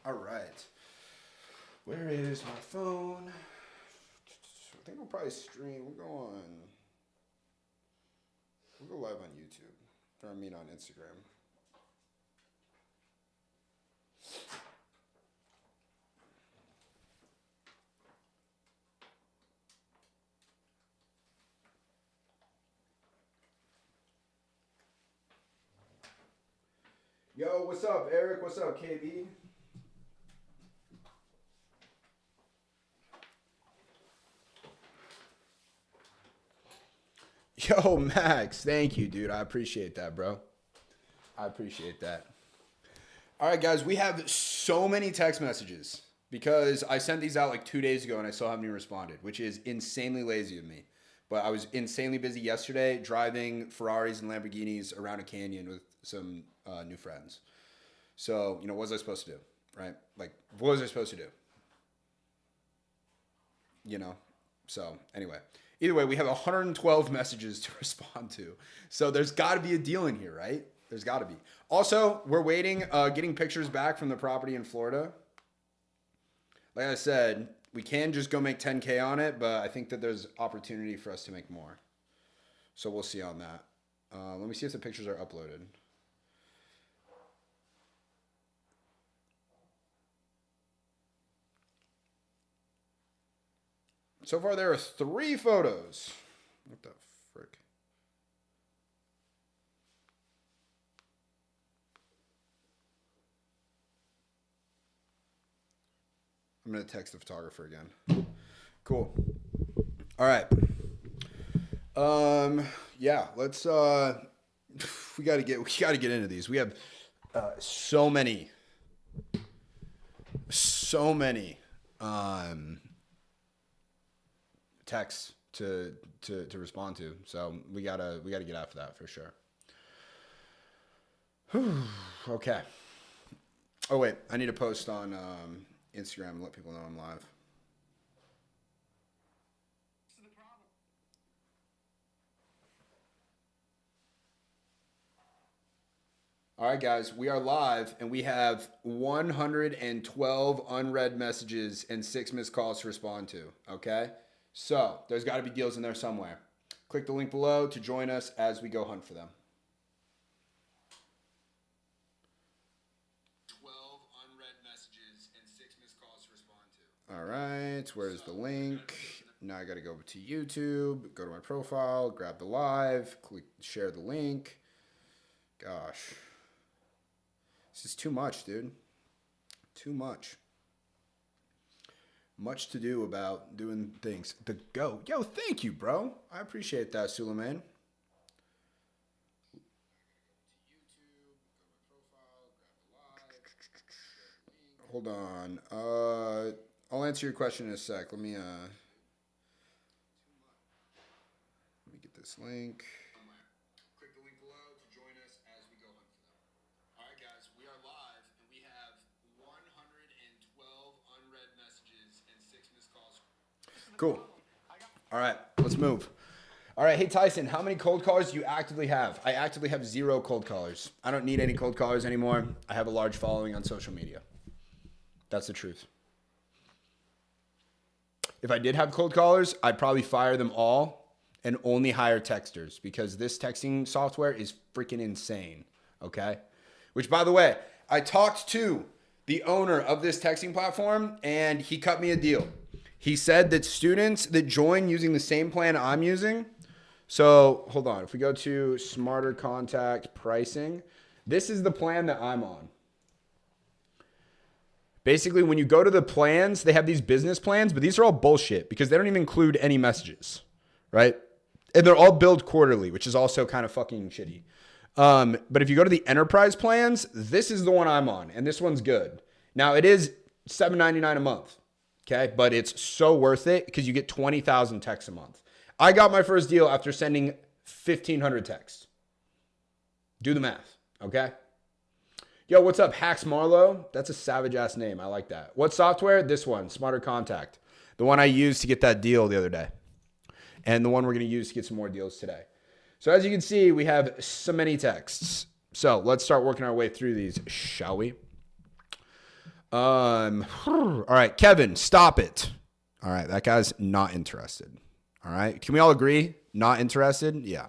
All right. Where is my phone? I think we'll probably stream. We'll go live on YouTube. Or I mean on Instagram. Yo, what's up, Eric? What's up, KB? Yo, Max, thank you, dude. I appreciate that, bro. I appreciate that. All right, guys, we have so many text messages because I sent these out like 2 days ago and I still haven't even responded, which is insanely lazy of me. But I was insanely busy yesterday driving Ferraris and Lamborghinis around a canyon with some new friends. So, what was I supposed to do, right? Like, what was I supposed to do? So anyway, either way, we have 112 messages to respond to. So there's got to be a deal in here, right? There's got to be. Also, we're waiting, getting pictures back from the property in Florida. Like I said, we can just go make 10K on it, but I think that there's opportunity for us to make more. So we'll see on that. Let me see if the pictures are uploaded. So far, there are 3 photos. What the frick? I'm going to text the photographer again. Cool. All right. Yeah, let's, we got to get into these. We have so many texts to respond to. So we gotta get after that for sure. Okay. Oh wait, I need to post on Instagram and let people know I'm live. All right, guys, we are live and we have 112 unread messages and 6 missed calls to respond to. Okay. So there's got to be deals in there somewhere. Click the link below to join us as we go hunt for them. 12 unread messages and 6 missed calls to respond to. All right, where's the link? Now I got to go to YouTube, go to my profile, grab the live, click share the link. Gosh. This is too much, dude. Too much. Much to do about doing things. The go. Yo, thank you, bro. I appreciate that, Suleiman. Hold on. I'll answer your question in a sec. Let me get this link. Click the link below to join us as we go hunt for them. All right, guys, we are live and we have 112 unread messages and 6 missed calls. Cool. All right, let's move. All right, hey Tyson, how many cold callers do you actively have? I actively have 0 cold callers. I don't need any cold callers anymore. I have a large following on social media. That's the truth. If I did have cold callers, I'd probably fire them all and only hire texters because this texting software is freaking insane, okay? Which, by the way, I talked to the owner of this texting platform and he cut me a deal. He said that students that join using the same plan I'm using, so hold on, if we go to Smarter Contact Pricing, this is the plan that I'm on. Basically, when you go to the plans, they have these business plans, but these are all bullshit because they don't even include any messages, right? And they're all billed quarterly, which is also kind of fucking shitty. But if you go to the enterprise plans, this is the one I'm on, and this one's good. Now, it is $7.99 a month, okay? But it's so worth it because you get 20,000 texts a month. I got my first deal after sending 1,500 texts. Do the math, okay? Yo, what's up, Hacks Marlowe? That's a savage-ass name. I like that. What software? This one, Smarter Contact. The one I used to get that deal the other day. And the one we're going to use to get some more deals today. So as you can see, we have so many texts. So let's start working our way through these, shall we? All right, Kevin, stop it. All right, that guy's not interested. All right, can we all agree? Not interested? Yeah.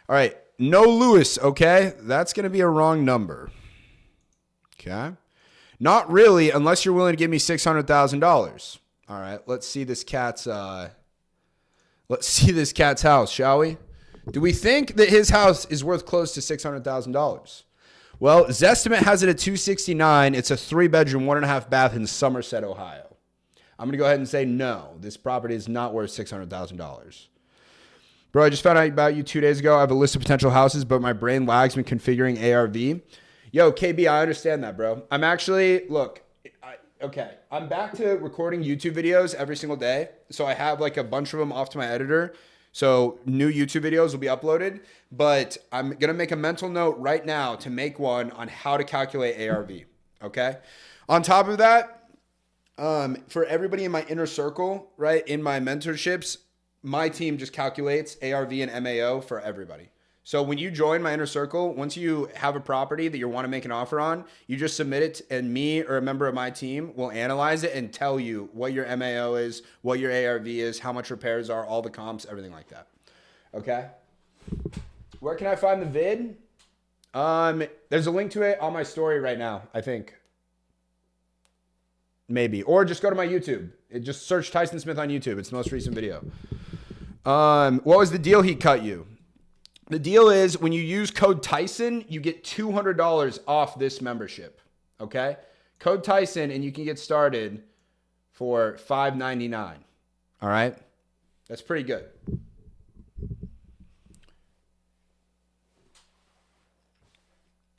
All right, no Lewis, okay? That's going to be a wrong number. Okay. Not really, unless you're willing to give me $600,000. All right, let's see this cat's house, shall we? Do we think that his house is worth close to $600,000? Well, Zestimate has it at $269. It's a 3-bedroom, 1.5 bath in Somerset, Ohio. I'm going to go ahead and say no. This property is not worth $600,000. Bro, I just found out about you 2 days ago. I have a list of potential houses, but my brain lags when configuring ARV. Yo, KB, I understand that, bro. I'm actually, look, I'm back to recording YouTube videos every single day. So I have like a bunch of them off to my editor. So new YouTube videos will be uploaded, but I'm going to make a mental note right now to make one on how to calculate ARV. Okay. On top of that, for everybody in my inner circle, right, in my mentorships, my team just calculates ARV and MAO for everybody. So when you join my inner circle, once you have a property that you want to make an offer on, you just submit it and me or a member of my team will analyze it and tell you what your MAO is, what your ARV is, how much repairs are, all the comps, everything like that. Okay? Where can I find the vid? There's a link to it on my story right now, I think. Maybe. Or just go to my YouTube. Just search Tyson Smith on YouTube. It's the most recent video. What was the deal he cut you? The deal is when you use code Tyson, you get $200 off this membership. Okay? Code Tyson and you can get started for $5.99. All right? That's pretty good.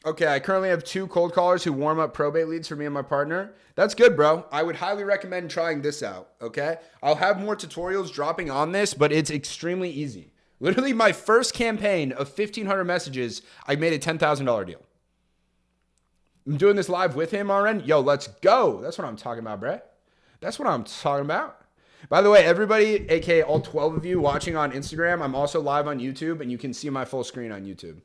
Okay, I currently have 2 cold callers who warm up probate leads for me and my partner. That's good, bro. I would highly recommend trying this out, okay? I'll have more tutorials dropping on this, but it's extremely easy. Literally, my first campaign of 1,500 messages, I made a $10,000 deal. I'm doing this live with him already. Yo, let's go. That's what I'm talking about, bro. That's what I'm talking about. By the way, everybody, aka all 12 of you watching on Instagram, I'm also live on YouTube, and you can see my full screen on YouTube.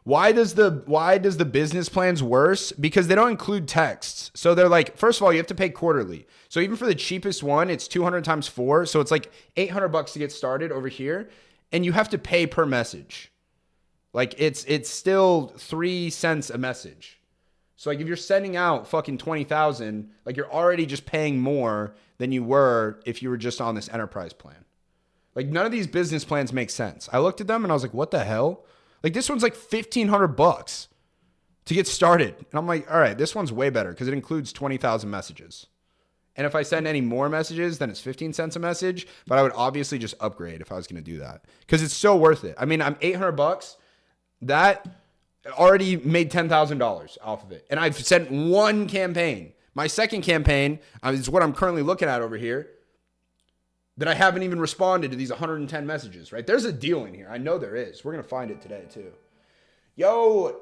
Why does the business plans worse? Because they don't include texts. So they're like, first of all, you have to pay quarterly. So even for the cheapest one, it's 200 times 4. So it's like $800 to get started over here. And you have to pay per message. Like it's still 3 cents a message. So like if you're sending out fucking 20,000, like you're already just paying more than you were if you were just on this enterprise plan. Like none of these business plans make sense. I looked at them and I was like, what the hell? Like this one's like $1,500 to get started. And I'm like, all right, this one's way better because it includes 20,000 messages. And if I send any more messages, then it's 15 cents a message. But I would obviously just upgrade if I was going to do that because it's so worth it. I mean, I'm $800. That already made $10,000 off of it. And I've sent one campaign. My second campaign is what I'm currently looking at over here. That I haven't even responded to these 110 messages, right? There's a deal in here. I know there is. We're going to find it today, too. Yo,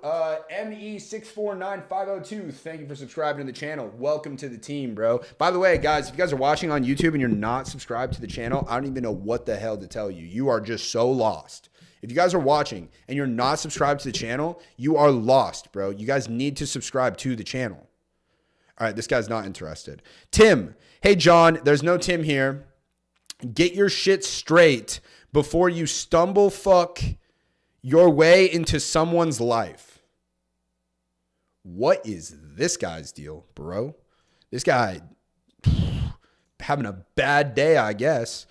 ME649502, thank you for subscribing to the channel. Welcome to the team, bro. By the way, guys, if you guys are watching on YouTube and you're not subscribed to the channel, I don't even know what the hell to tell you. You are just so lost. If you guys are watching and you're not subscribed to the channel, you are lost, bro. You guys need to subscribe to the channel. All right, this guy's not interested. Tim. Hey, John, there's no Tim here. Get your shit straight before you stumble fuck your way into someone's life. What is this guy's deal, bro? This guy having a bad day, I guess.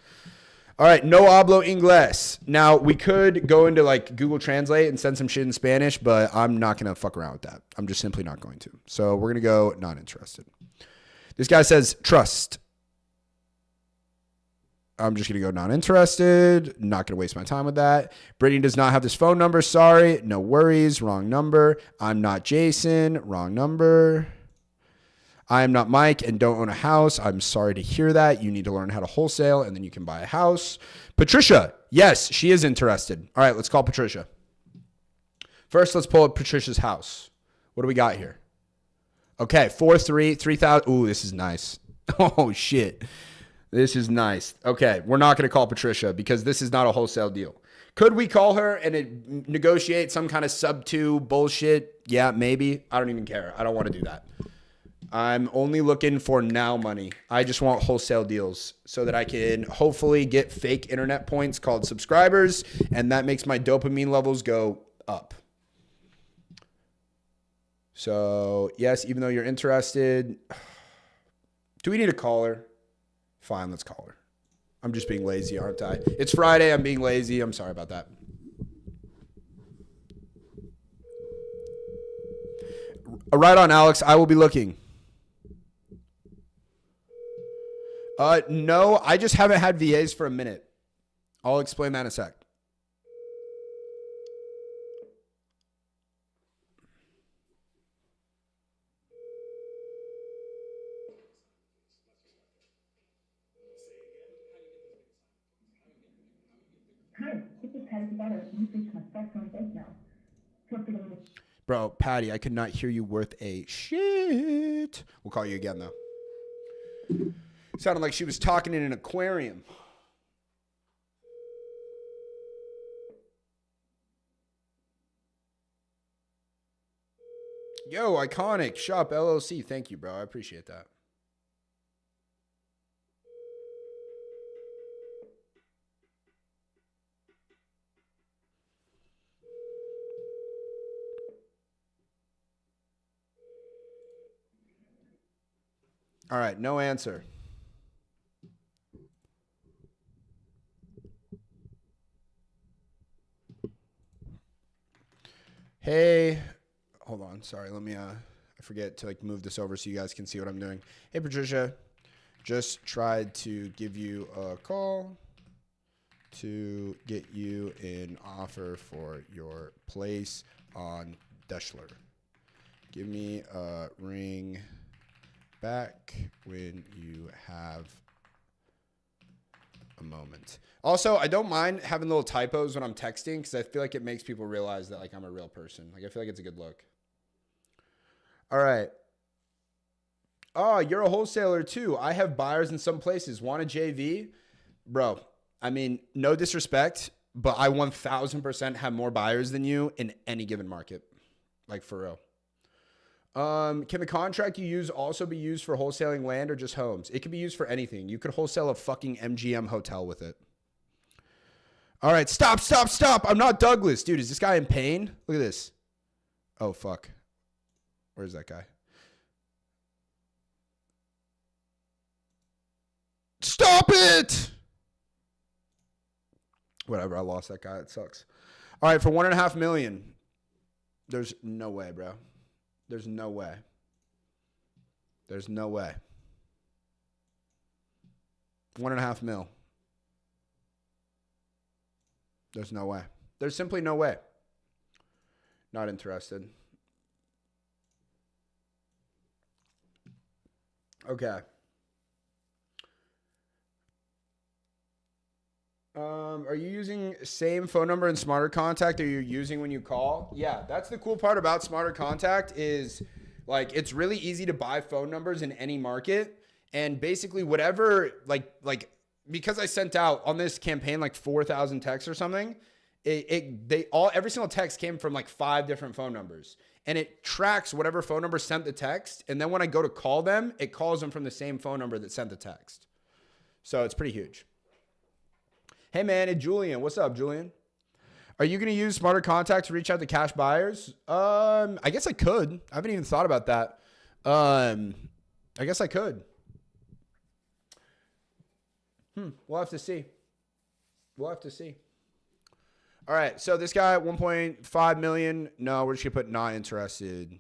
All right, no hablo inglés. Now, we could go into like Google Translate and send some shit in Spanish, but I'm not going to fuck around with that. I'm just simply not going to. So we're going to go not interested. This guy says trust. I'm just going to go not interested. Not going to waste my time with that. Brittany does not have this phone number. Sorry. No worries. Wrong number. I'm not Jason. Wrong number. I am not Mike and don't own a house. I'm sorry to hear that. You need to learn how to wholesale and then you can buy a house. Patricia. Yes, she is interested. All right, let's call Patricia. First, let's pull up Patricia's house. What do we got here? Okay, 3,000. Ooh, this is nice. Oh, shit. This is nice. Okay, we're not going to call Patricia because this is not a wholesale deal. Could we call her and negotiate some kind of sub 2 bullshit? Yeah, maybe. I don't even care. I don't want to do that. I'm only looking for now money. I just want wholesale deals so that I can hopefully get fake internet points called subscribers, and that makes my dopamine levels go up. So, yes, even though you're interested, do we need a caller? Fine, let's call her. I'm just being lazy, aren't I? It's Friday. I'm being lazy. I'm sorry about that. Right on, Alex. I will be looking. No, I just haven't had VAs for a minute. I'll explain that in a sec. Hi, this is Patty together. You've reached my spectrum voicemail. Bro, Patty, I could not hear you worth a shit. We'll call you again, though. Sounded like she was talking in an aquarium. Yo, Iconic Shop LLC. Thank you, bro. I appreciate that. All right, no answer. Hey, hold on. Sorry, let me I forget to move this over so you guys can see what I'm doing. Hey, Patricia, just tried to give you a call to get you an offer for your place on Deschler. Give me a ring back when you have a moment. Also, I don't mind having little typos when I'm texting because I feel like it makes people realize that I'm a real person. I feel like it's a good look. All right. Oh, you're a wholesaler too. I have buyers in some places. Want a JV? Bro, I mean, no disrespect, but I 1000% have more buyers than you in any given market. For real. Can the contract you use also be used for wholesaling land or just homes? It can be used for anything. You could wholesale a fucking MGM hotel with it. All right, stop. I'm not Douglas. Dude, is this guy in pain? Look at this. Oh, fuck. Where's that guy? Stop it! Whatever, I lost that guy. It sucks. All right, for $1.5 million. There's no way, bro. There's no way. There's no way. 1.5 mil. There's no way. There's simply no way. Not interested. Okay. Are you using same phone number and Smarter Contact are you using when you call? Yeah, that's the cool part about Smarter Contact is it's really easy to buy phone numbers in any market. And basically whatever, because I sent out on this campaign 4,000 texts or something, every single text came from 5 different phone numbers. And it tracks whatever phone number sent the text. And then when I go to call them, it calls them from the same phone number that sent the text. So it's pretty huge. Hey man, it's Julian. What's up, Julian? Are you going to use Smarter Contact to reach out to cash buyers? I guess I could. I haven't even thought about that. I guess I could. We'll have to see. We'll have to see. All right, so this guy, 1.5 million. No, we're just going to put not interested.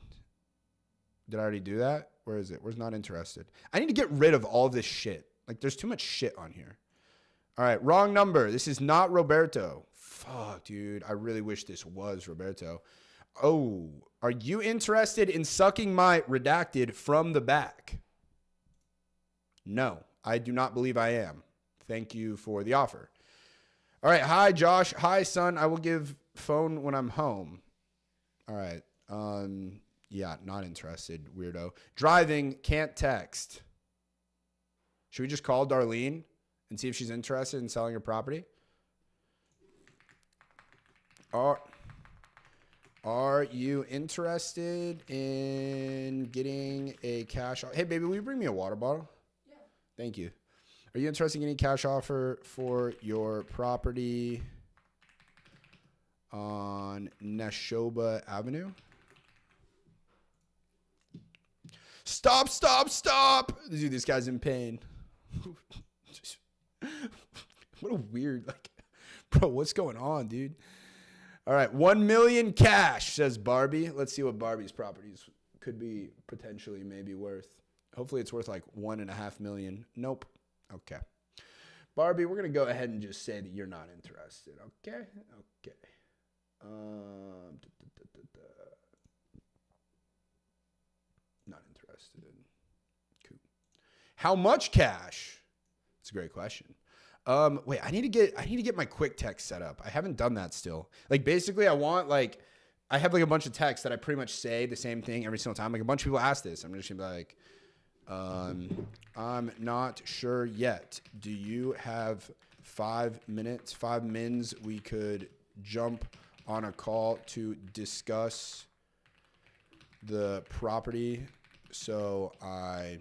Did I already do that? Where is it? Where's not interested? I need to get rid of all this shit. There's too much shit on here. All right, wrong number. This is not Roberto. Fuck, dude. I really wish this was Roberto. Oh, are you interested in sucking my redacted from the back? No, I do not believe I am. Thank you for the offer. All right, hi, Josh. Hi, son. I will give phone when I'm home. All right. Yeah, not interested, weirdo. Driving, can't text. Should we just call Darlene and see if she's interested in selling her property? Are you interested in getting a cash offer? Hey, baby, will you bring me a water bottle? Yeah. Thank you. Are you interested in getting a cash offer for your property on Neshoba Avenue? Stop, stop, stop. Dude, this guy's in pain. What a weird, bro, what's going on, dude? All right, 1 million cash, says Barbie. Let's see what Barbie's properties could be potentially maybe worth. Hopefully it's worth like 1.5 million. Nope. Okay. Barbie, we're going to go ahead and just say that you're not interested. Okay. Okay. Not interested. Cool. How much cash? That's a great question. Wait, I need to get my quick text set up. I haven't done that still. Basically I have a bunch of texts that I pretty much say the same thing every single time. A bunch of people ask this. I'm just gonna be like, I'm not sure yet. Do you have 5 minutes, 5 mins? We could jump on a call to discuss the property so I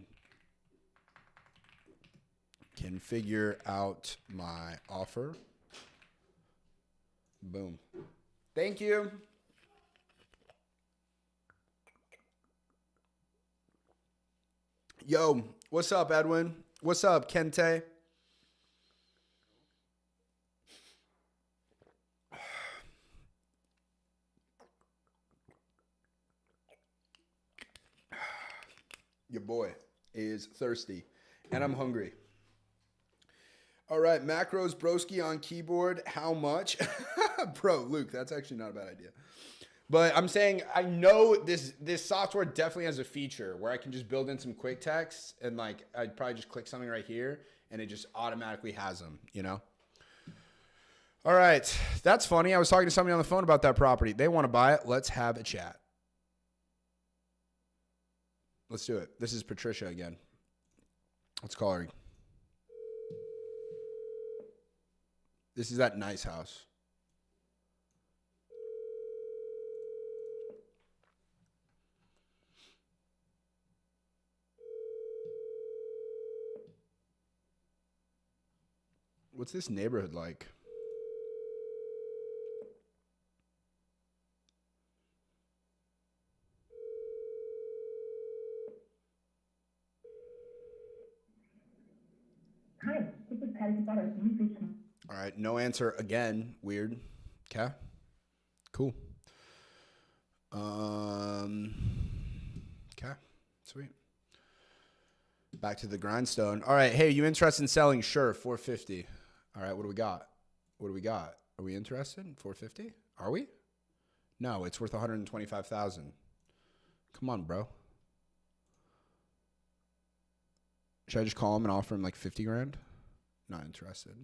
can figure out my offer. Boom. Thank you. Yo, what's up, Edwin? What's up, Kente? Your boy is thirsty, and I'm hungry. All right, macros broski on keyboard. How much? Bro, Luke, that's actually not a bad idea. But I'm saying I know this software definitely has a feature where I can just build in some quick texts and I'd probably just click something right here and it just automatically has them, you know? All right, that's funny. I was talking to somebody on the phone about that property. They want to buy it. Let's have a chat. Let's do it. This is Patricia again. Let's call her. This is that nice house. What's this neighborhood like? Hi, this is Patty Butter. You've reached me. All right, no answer again. Weird. Okay. Cool. Okay. Sweet. Back to the grindstone. All right. Hey, you interested in selling? Sure. 450. All right. What do we got? What do we got? Are we interested? 450? Are we? No, it's worth 125,000. Come on, bro. Should I just call him and offer him like 50 grand? Not interested.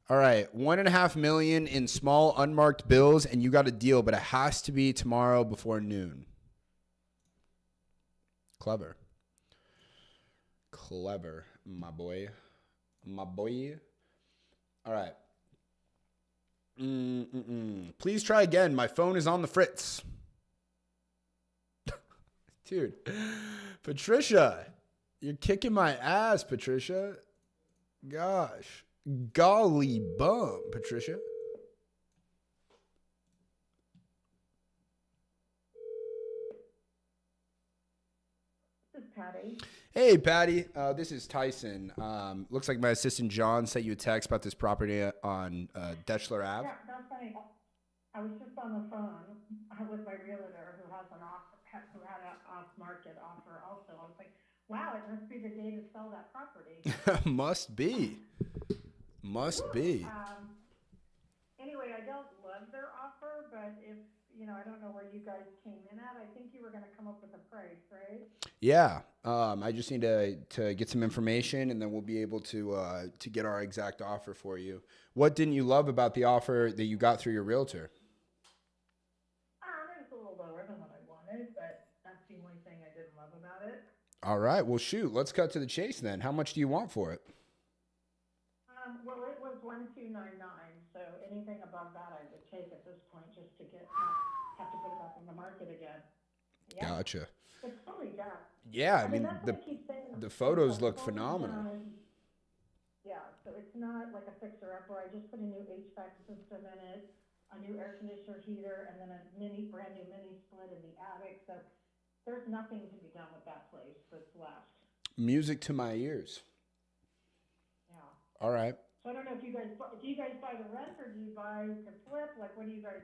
All right, 1.5 million in small unmarked bills, and you got a deal, but it has to be tomorrow before noon. Clever. Clever, my boy. My boy. All right. Please try again. My phone is on the fritz. Dude. Patricia. You're kicking my ass, Patricia. Gosh. Golly bum, Patricia. This is Patty. Hey, Patty. This is Tyson. Looks like my assistant John sent you a text about this property on Dechler Ave. Yeah, that's funny. I was just on the phone with my realtor who had an off-market offer also. I was like, wow, it must be the day to sell that property. Must be. Must be. Anyway, I don't love their offer, but if, I don't know where you guys came in at. I think you were going to come up with a price, right? Yeah. I just need to get some information, and then we'll be able to get our exact offer for you. What didn't you love about the offer that you got through your realtor? It was a little lower than what I wanted, but that's the only thing I didn't love about it. All right. Well, shoot. Let's cut to the chase then. How much do you want for it? Well, it was 1,299, so anything anything above that I would take at this point, just to not have to put it back on the market again. Yeah, Gotcha. it's fully done. Yeah, I I mean, mean that's what I keep saying, the it's photos a look fully phenomenal. done, yeah, so it's not like a fixer-upper. I just put a new HVAC system in it, a new air conditioner heater, and then a brand new mini split in the attic, so there's nothing to be done with that place that's left. Music to my ears. Yeah. All right. So I don't know if do you guys buy to rent or do you buy to flip? Like, what do you guys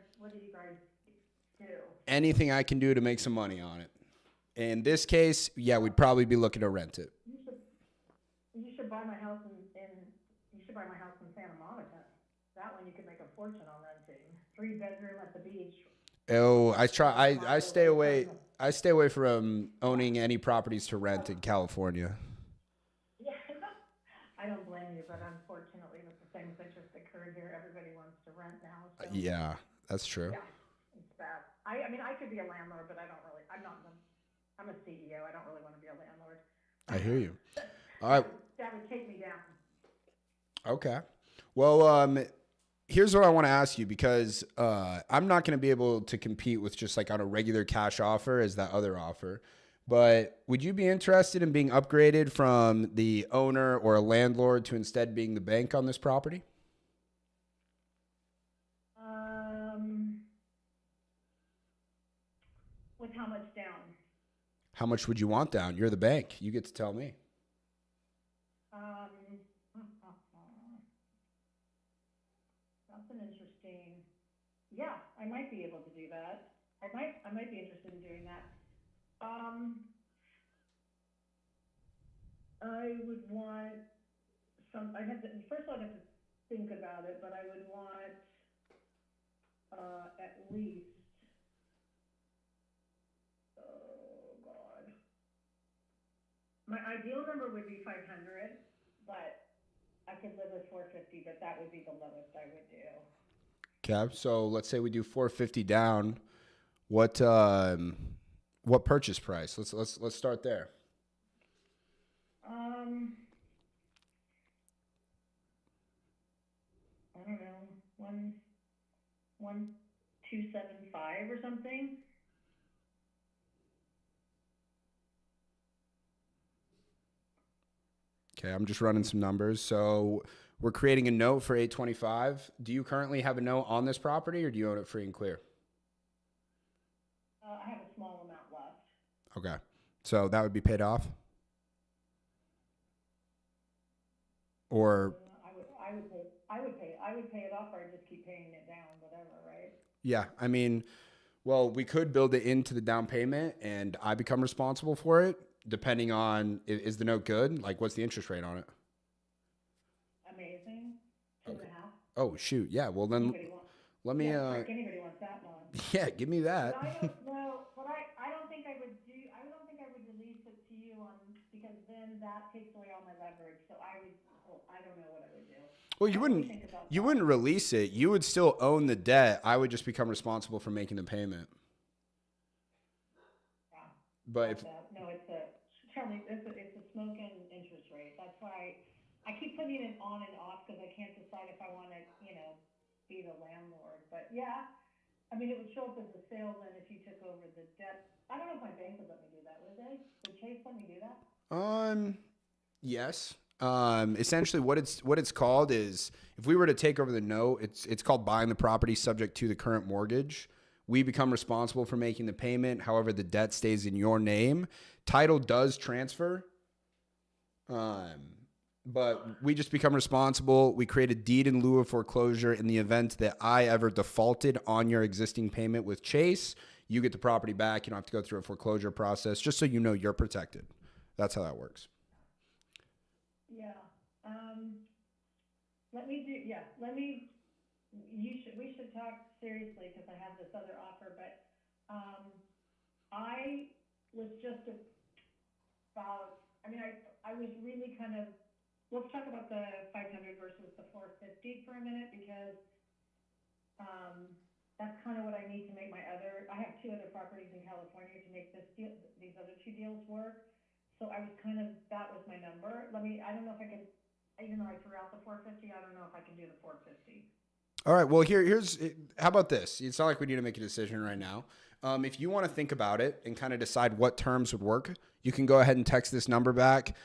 do? Anything I can do to make some money on it. In this case, yeah, we'd probably be looking to rent it. You should buy my house you should buy my house in Santa Monica. That one you could make a fortune on renting. 3-bedroom at the beach. Oh, I stay away. I stay away from owning any properties to rent in California. Yeah, I don't blame you, but unfortunately, with the things that just occurred here, everybody wants to rent now. So. Yeah, that's true. Yeah, it's bad. I mean, I could be a landlord, but I don't really. I'm a CEO. I don't really want to be a landlord. I hear you. All right. That would take me down. Okay. Well, here's what I want to ask you, because I'm not going to be able to compete with just like on a regular cash offer as that other offer. But would you be interested in being upgraded from the owner or a landlord to instead being the bank on this property? With how much down? How much would you want down? You're the bank. You get to tell me. That's an interesting. Yeah, I might be able to do that. I might be interested in doing that. I would want first I'd have to think about it, but I would want at least, oh God. My ideal number would be 500, but I could live with 450, but that would be the lowest I would do. Okay, so let's say we do 450 down. What purchase price? Let's start there. I don't know, 1,275 or something. Okay, I'm just running some numbers. So we're creating a note for 825. Do you currently have a note on this property, or do you own it free and clear? I have a small amount left. Okay, so that would be paid off? Or I would pay it off, or I'd just keep paying it down, whatever, right? yeah, I mean, well, we could build it into the down payment and I become responsible for it, depending on, is the note good? Like, what's the interest rate on it? Amazing. 2.5. Oh, shoot. Yeah, well then let me anybody wants that one. yeah, give me that. But I don't know, but I don't think I would release it to you because then that takes away all my leverage. So I don't know what I would do. Well, you wouldn't release it. You would still own the debt. I would just become responsible for making the payment. Yeah. But it's a smoking interest rate. That's why I keep putting it on and off, because I can't decide if I want to, be the landlord. But yeah, I mean, it would show up as a sale then if you took over the debt. I don't know if my bank would let me do that, would they? Would Chase let me do that? Yes. Essentially what it's called is, if we were to take over the note, it's called buying the property subject to the current mortgage. We become responsible for making the payment. However, the debt stays in your name. Title does transfer. But we just become responsible. We create a deed in lieu of foreclosure in the event that I ever defaulted on your existing payment with Chase. You get the property back. You don't have to go through a foreclosure process, just so you know you're protected. That's how that works. Yeah. We should talk seriously, because I have this other offer, but I was just about, I was really kind of, let's talk about the 500 versus the 450 for a minute, because that's kind of what I need to make I have 2 other properties in California to make these other 2 deals work. So I was that was my number. I don't know if I can, even though I threw out the 450, I don't know if I can do the 450. All right. Well, here's how about this? It's not like we need to make a decision right now. If you want to think about it and kind of decide what terms would work, you can go ahead and text this number back.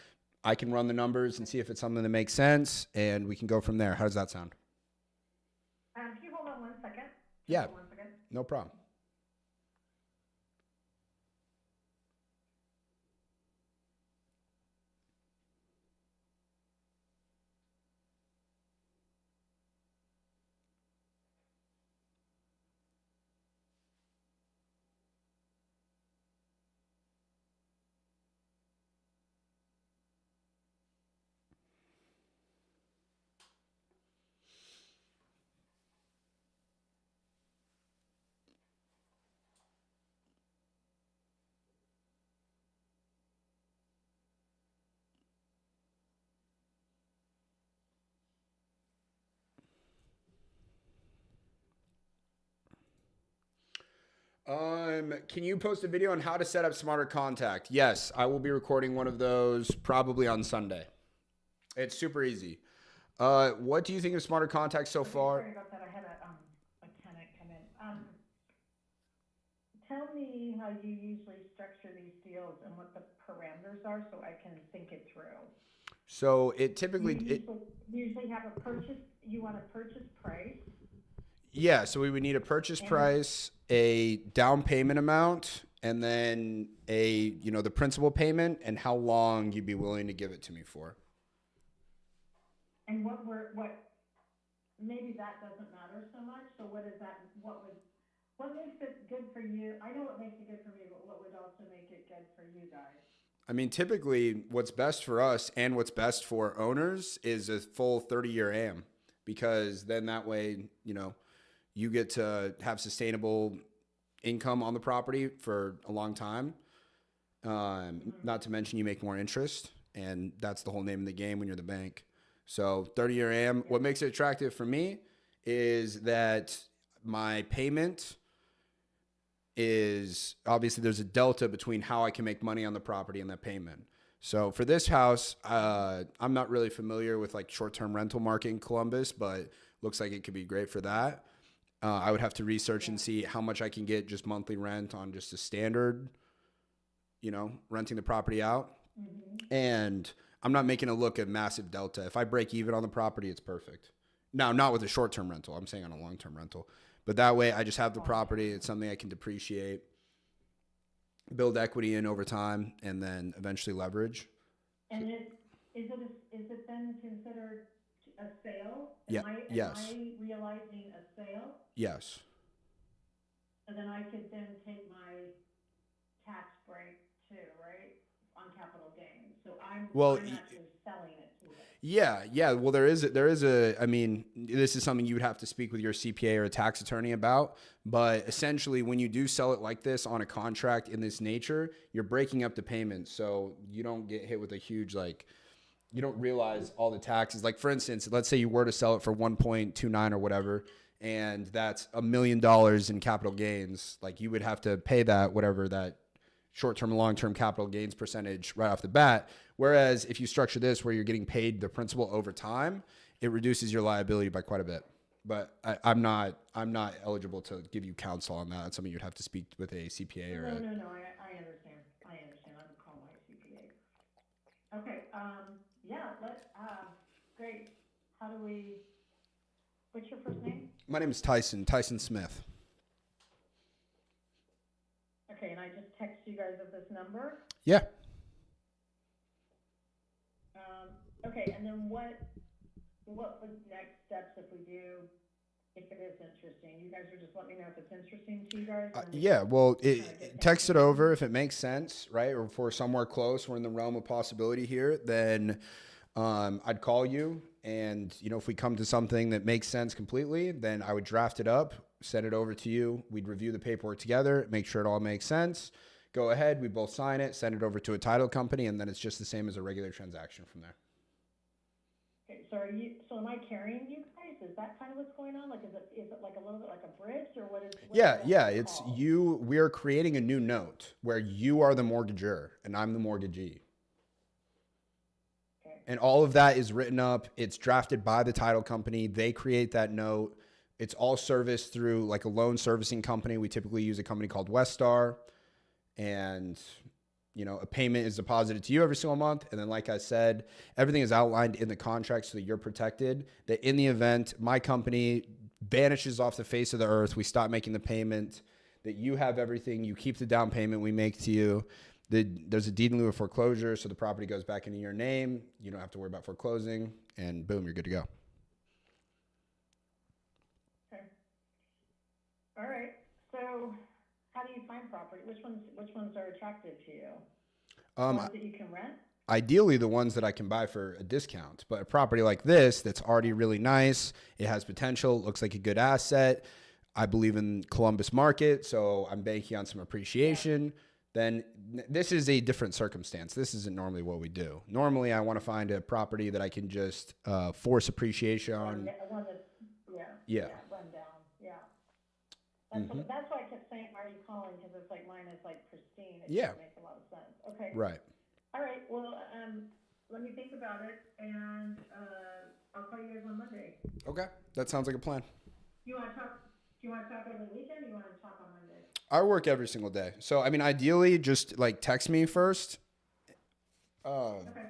I can run the numbers and see if it's something that makes sense, and we can go from there. How does that sound? Can you hold on 1 second? Yeah. Hold on 1 second. No problem. Can you post a video on how to set up smarter contact? Yes, I will be recording one of those probably on Sunday. It's super easy. What do you think of smarter contact so far? Sorry about that. I had a tenant come in. Tell me how you usually structure these deals and what the parameters are so I can think it through. So it typically, You usually have a purchase, you want a purchase price. yeah, so we would need a purchase price, a down payment amount, and then the principal payment and how long you'd be willing to give it to me for. And maybe that doesn't matter so much. So what makes it good for you? I know what makes it good for me, but what would also make it good for you guys? I mean, typically what's best for us and what's best for owners is a full 30-year AM, because then that way, you get to have sustainable income on the property for a long time. Not to mention you make more interest, and that's the whole name of the game when you're the bank. So 30-year AM, what makes it attractive for me is that my payment is obviously there's a delta between how I can make money on the property and that payment. So for this house, I'm not really familiar with like short-term rental market in Columbus, but looks like it could be great for that. I would have to research and see how much I can get just monthly rent on just a standard, renting the property out. Mm-hmm. And I'm not making a look at massive delta. If I break even on the property, it's perfect. Now, not with a short-term rental. I'm saying on a long-term rental. But that way I just have the property. It's something I can depreciate, build equity in over time, and then eventually leverage. And is it then considered a sale? Yes. Am I realizing a sale? Yes. And then I could then take my tax break too, right? On capital gains. So I'm actually selling it to them. Yeah. Well, there is I mean, this is something you would have to speak with your CPA or a tax attorney about. But essentially, when you do sell it like this on a contract in this nature, you're breaking up the payments. So you don't get hit with a huge, you don't realize all the taxes. Like, for instance, let's say you were to sell it for 1.29 or whatever, and that's $1 million in capital gains. Like, you would have to pay that, whatever that short-term and long-term capital gains percentage right off the bat. Whereas if you structure this where you're getting paid the principal over time, it reduces your liability by quite a bit. But I'm not eligible to give you counsel on that. That's something you'd have to speak with a CPA or No, I understand. I would call my CPA. Okay, great. What's your first name? My name is Tyson Smith. Okay, and I just text you guys of this number? Yeah. Okay, and then what would next steps if it is interesting? You guys are just letting me know if it's interesting to you guys? Yeah, well, text it over if it makes sense, right? Or if we're somewhere close, we're in the realm of possibility here, then I'd call you. And, if we come to something that makes sense completely, then I would draft it up, send it over to you. We'd review the paperwork together, make sure it all makes sense. Go ahead, we both sign it, send it over to a title company, and then it's just the same as a regular transaction from there. Okay, so am I carrying you guys? Is that kind of what's going on? Like, is it like a little bit like a bridge, or what is? Yeah, it's you. We are creating a new note where you are the mortgagor and I'm the mortgagee. Okay. And all of that is written up. It's drafted by the title company. They create that note. It's all serviced through like a loan servicing company. We typically use a company called Westar, and a payment is deposited to you every single month. And then, like I said, everything is outlined in the contract so that you're protected, that in the event my company vanishes off the face of the earth, we stop making the payment, that you have everything, you keep the down payment we make to you. There's a deed in lieu of foreclosure, so the property goes back into your name. You don't have to worry about foreclosing, and boom, you're good to go. Okay. All right. So how do you find property? Which ones are attractive to you? Ones that you can rent? Ideally, the ones that I can buy for a discount. But a property like this that's already really nice, it has potential, looks like a good asset. I believe in Columbus market, so I'm banking on some appreciation. Yeah. Then this is a different circumstance. This isn't normally what we do. Normally, I want to find a property that I can just force appreciation on. One that's, run down. Yeah. That's why I kept saying, why are you calling? Because it's like mine is like pristine. It doesn't make a lot of sense. Okay. Right. All right. Well, let me think about it, and I'll call you guys on Monday. Okay. That sounds like a plan. Do you want to talk over the weekend, or you want to talk on Monday? I work every single day. So, I mean, ideally, just like text me first. Okay.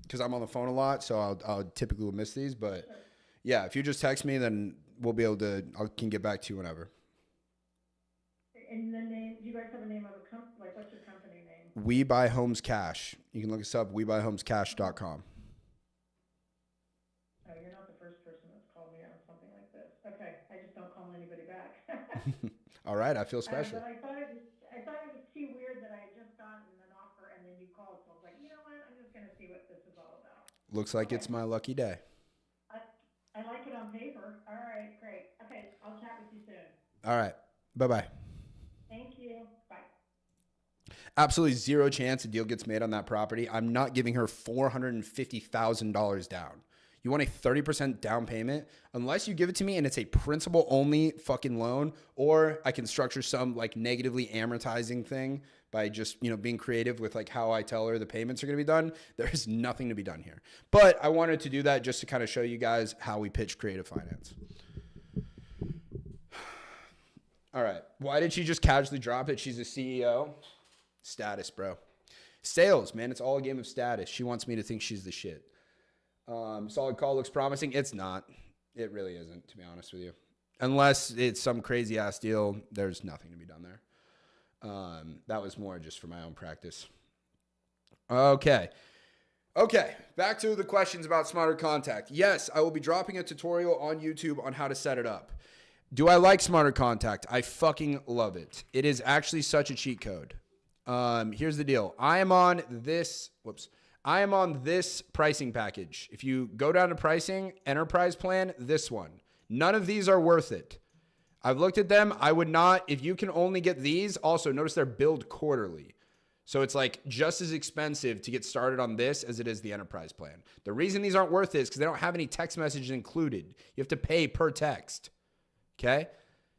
Because I'm on the phone a lot, so I'll typically miss these. But yeah, if you just text me, then we'll be able to, I can get back to you whenever. And the name, do you guys have a name of a company? Like, what's your company name? We Buy Homes Cash. You can look us up, webuyhomescash.com. Oh, you're not the first person that's called me on something like this. Okay, I just don't call anybody back. All right, I feel special. But I thought it was too weird that I had just gotten an offer and then you called, so I was like, you know what? I'm just going to see what this is all about. Looks like it's my lucky day. I like it on paper. All right, great. Okay, I'll chat with you soon. All right, bye-bye. Thank you. Bye. Absolutely zero chance a deal gets made on that property. I'm not giving her $450,000 down. You want a 30% down payment? Unless you give it to me and it's a principal only fucking loan, or I can structure some like negatively amortizing thing by just, being creative with like how I tell her the payments are going to be done. There's nothing to be done here. But I wanted to do that just to kind of show you guys how we pitch creative finance. All right. Why did she just casually drop it? She's a CEO. Status, bro. Sales, man. It's all a game of status. She wants me to think she's the shit. Solid call looks promising. It's not. It really isn't, to be honest with you. Unless it's some crazy ass deal, there's nothing to be done there. That was more just for my own practice. Okay. Back to the questions about Smarter Contact. Yes, I will be dropping a tutorial on YouTube on how to set it up. Do I like Smarter Contact? I fucking love it. It is actually such a cheat code. Here's the deal. I am on this pricing package. If you go down to pricing, enterprise plan, this one. None of these are worth it. I've looked at them. I would not, if you can only get these, also notice they're billed quarterly. So it's like just as expensive to get started on this as it is the enterprise plan. The reason these aren't worth it is because they don't have any text messages included. You have to pay per text. Okay?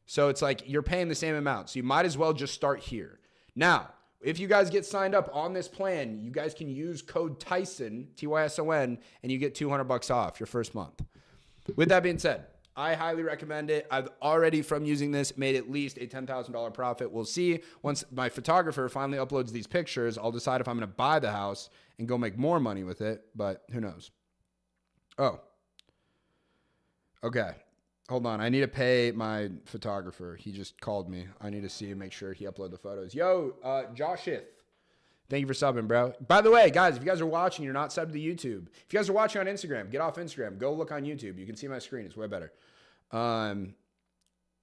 So it's like you're paying the same amount. So you might as well just start here. Now, if you guys get signed up on this plan, you guys can use code Tyson, Tyson, and you get $200 off your first month. With that being said, I highly recommend it. I've already, from using this, made at least a $10,000 profit. We'll see. Once my photographer finally uploads these pictures, I'll decide if I'm going to buy the house and go make more money with it, but who knows? Oh. Okay. Hold on. I need to pay my photographer. He just called me. I need to see and make sure he uploaded the photos. Yo, Joshith. Thank you for subbing, bro. By the way, guys, if you guys are watching, you're not subbed to YouTube. If you guys are watching on Instagram, get off Instagram. Go look on YouTube. You can see my screen. It's way better.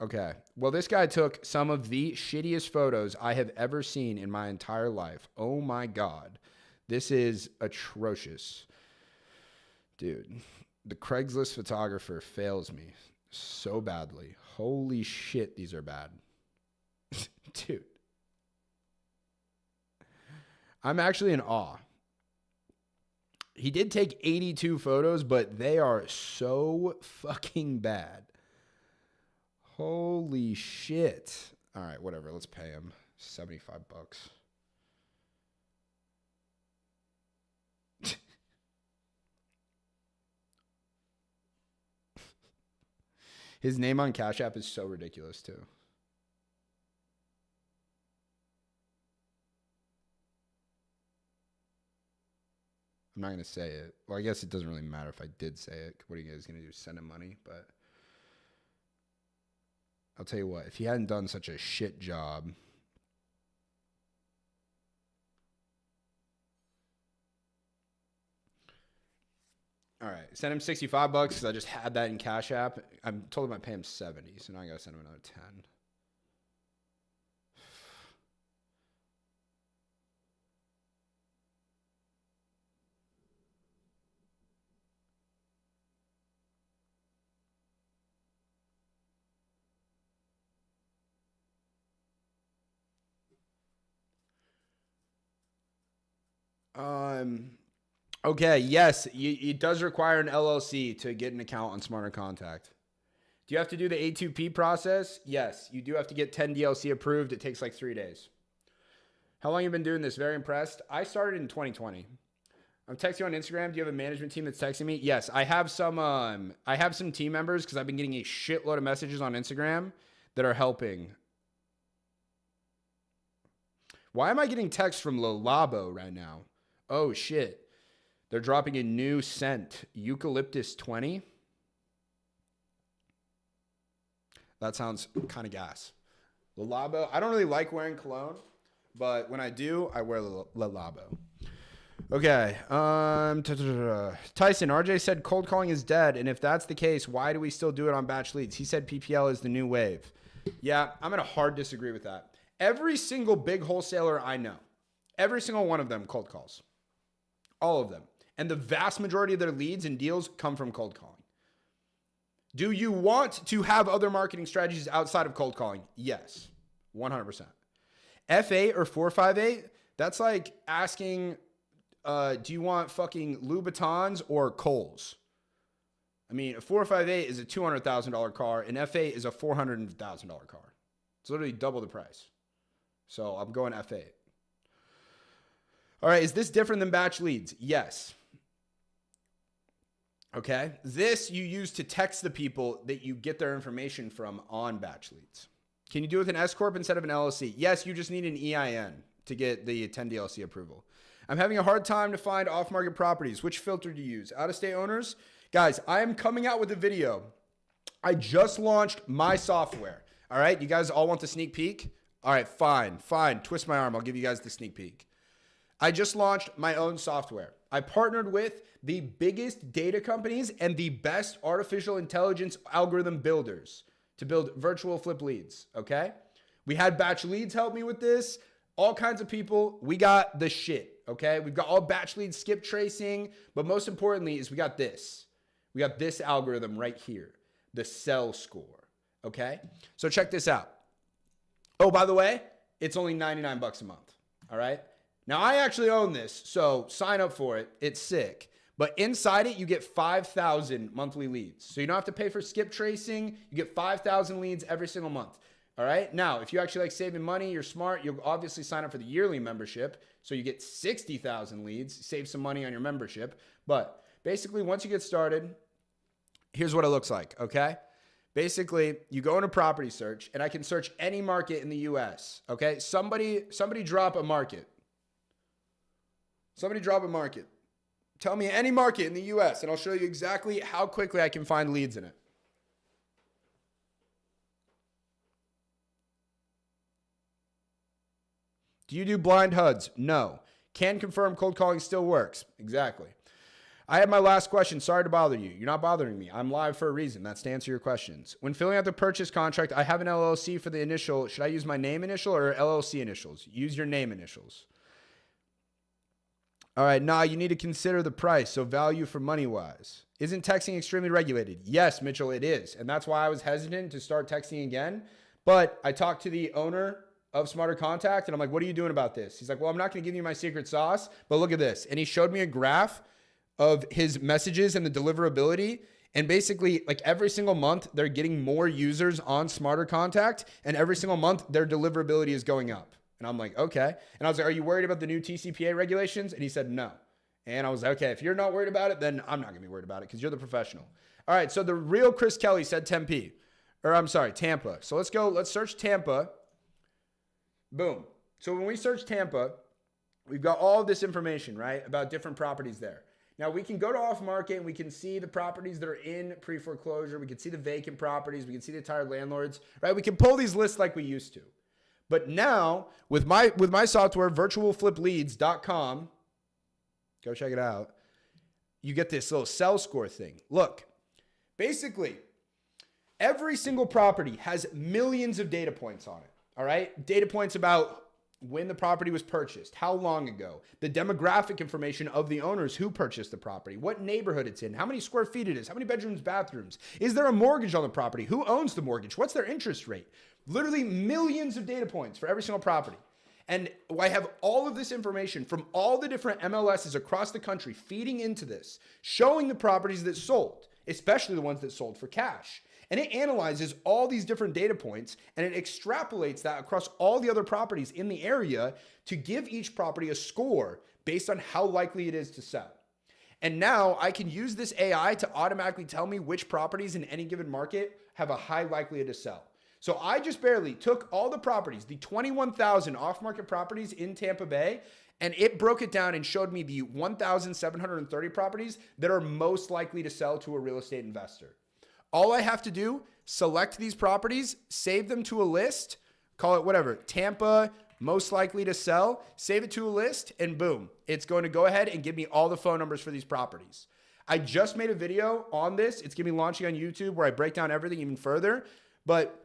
Okay. Well, this guy took some of the shittiest photos I have ever seen in my entire life. Oh, my God. This is atrocious. Dude, the Craigslist photographer fails me so badly. Holy shit, these are bad. Dude. I'm actually in awe. He did take 82 photos, but they are so fucking bad. Holy shit. All right, whatever. Let's pay him $75. His name on Cash App is so ridiculous too. I'm not going to say it. Well, I guess it doesn't really matter if I did say it. What are you guys going to do? Send him money? But I'll tell you what, if he hadn't done such a shit job. All right, send him $65 because I just had that in Cash App. I'm told him I pay him 70, so now I got to send him another 10. Okay, yes, it does require an LLC to get an account on Smarter Contact. Do you have to do the A2P process? Yes, you do have to get 10 DLC approved. It takes like 3 days. How long have you been doing this? Very impressed. I started in 2020. I'm texting you on Instagram. Do you have a management team that's texting me? Yes, I have some team members because I've been getting a shitload of messages on Instagram that are helping. Why am I getting texts from Lolabo right now? Oh, shit. They're dropping a new scent, Eucalyptus 20. That sounds kind of gas. Lolabo. I don't really like wearing cologne, but when I do, I wear Lolabo. Okay. Tyson, RJ said cold calling is dead, and if that's the case, why do we still do it on batch leads? He said PPL is the new wave. Yeah, I'm going to hard disagree with that. Every single big wholesaler I know, every single one of them cold calls. All of them. And the vast majority of their leads and deals come from cold calling. Do you want to have other marketing strategies outside of cold calling? Yes, 100%. F8 or 458, that's like asking, do you want fucking Louboutins or Kohl's? I mean, a 458 is a $200,000 car, and F8 is a $400,000 car. It's literally double the price. So I'm going F8. All right, is this different than batch leads? Yes. Okay, this you use to text the people that you get their information from on batch leads. Can you do it with an S Corp instead of an LLC? Yes, you just need an EIN to get the 10 DLC approval. I'm having a hard time to find off-market properties. Which filter do you use? Out-of-state owners? Guys, I am coming out with a video. I just launched my software. All right, you guys all want the sneak peek? All right, fine. Twist my arm. I'll give you guys the sneak peek. I just launched my own software. I partnered with the biggest data companies and the best artificial intelligence algorithm builders to build virtual flip leads, okay? We had batch leads help me with this, all kinds of people. We got the shit, okay? We've got all batch leads, skip tracing, but most importantly is we got this. We got this algorithm right here, the sell score, okay? So check this out. Oh, by the way, it's only $99 a month, all right? Now, I actually own this, so sign up for it. It's sick. But inside it, you get 5,000 monthly leads. So you don't have to pay for skip tracing. You get 5,000 leads every single month. All right? Now, if you actually like saving money, you're smart, you'll obviously sign up for the yearly membership. So you get 60,000 leads, save some money on your membership. But basically, once you get started, here's what it looks like, okay? Basically, you go into property search, and I can search any market in the U.S., okay? Somebody drop a market. Somebody drop a market. Tell me any market in the US, and I'll show you exactly how quickly I can find leads in it. Do you do blind HUDs? No. Can confirm cold calling still works. Exactly. I have my last question. Sorry to bother you. You're not bothering me. I'm live for a reason. That's to answer your questions. When filling out the purchase contract, I have an LLC for the initial. Should I use my name initial or LLC initials? Use your name initials. All right, nah, you need to consider the price, so value for money-wise. Isn't texting extremely regulated? Yes, Mitchell, it is. And that's why I was hesitant to start texting again. But I talked to the owner of Smarter Contact, and I'm like, what are you doing about this? He's like, well, I'm not going to give you my secret sauce, but look at this. And he showed me a graph of his messages and the deliverability. And basically, like every single month, they're getting more users on Smarter Contact, and every single month, their deliverability is going up. And I'm like, okay. And I was like, are you worried about the new TCPA regulations? And he said, no. And I was like, okay, if you're not worried about it, then I'm not going to be worried about it because you're the professional. All right, so the real Chris Kelly said 10P. or I'm sorry, Tampa. So let's search Tampa. Boom. So when we search Tampa, we've got all this information, right, about different properties there. Now we can go to off market and we can see the properties that are in pre-foreclosure. We can see the vacant properties. We can see the tired landlords, right? We can pull these lists like we used to. But now with my software, virtualflipleads.com, go check it out. You get this little sell score thing. Look, basically, every single property has millions of data points on it. All right. Data points about when the property was purchased, how long ago, the demographic information of the owners who purchased the property, what neighborhood it's in, how many square feet it is, how many bedrooms, bathrooms, is there a mortgage on the property, who owns the mortgage, what's their interest rate, literally millions of data points for every single property. And I have all of this information from all the different MLSs across the country feeding into this, showing the properties that sold, especially the ones that sold for cash. And it analyzes all these different data points and it extrapolates that across all the other properties in the area to give each property a score based on how likely it is to sell. And now I can use this AI to automatically tell me which properties in any given market have a high likelihood to sell. So I just barely took all the properties, the 21,000 off-market properties in Tampa Bay, and it broke it down and showed me the 1,730 properties that are most likely to sell to a real estate investor. All I have to do, select these properties, save them to a list, call it whatever, Tampa, most likely to sell, save it to a list, and boom, it's going to go ahead and give me all the phone numbers for these properties. I just made a video on this. It's going to be launching on YouTube where I break down everything even further, but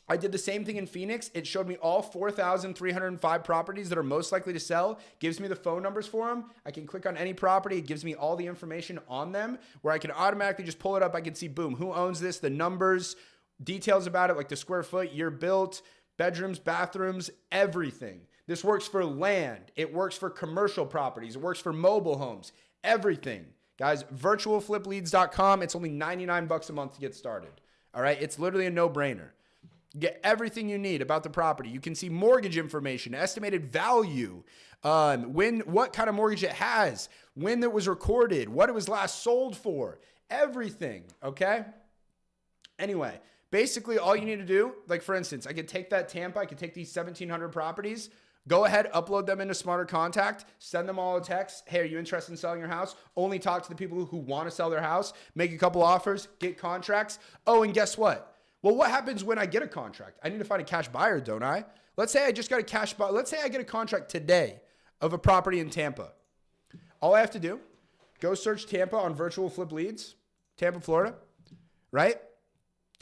I did the same thing in Phoenix. It showed me all 4,305 properties that are most likely to sell, gives me the phone numbers for them. I can click on any property. It gives me all the information on them where I can automatically just pull it up. I can see, boom, who owns this, the numbers, details about it, like the square foot, year built, bedrooms, bathrooms, everything. This works for land. It works for commercial properties. It works for mobile homes, everything. Guys, virtualflipleads.com. It's only $99 a month to get started. All right. It's literally a no-brainer. Get everything you need about the property. You can see mortgage information, estimated value, what kind of mortgage it has, when it was recorded, what it was last sold for, everything, okay? Anyway, basically all you need to do, like for instance, I could take that Tampa, I could take these 1,700 properties, go ahead, upload them into Smarter Contact, send them all a text. Hey, are you interested in selling your house? Only talk to the people who want to sell their house, make a couple offers, get contracts. Oh, and guess what? Well, what happens when I get a contract? I need to find a cash buyer, don't I? Let's say I just got a cash buyer. Let's say I get a contract today of a property in Tampa. All I have to do, go search Tampa on Virtual Flip Leads, Tampa, Florida, right?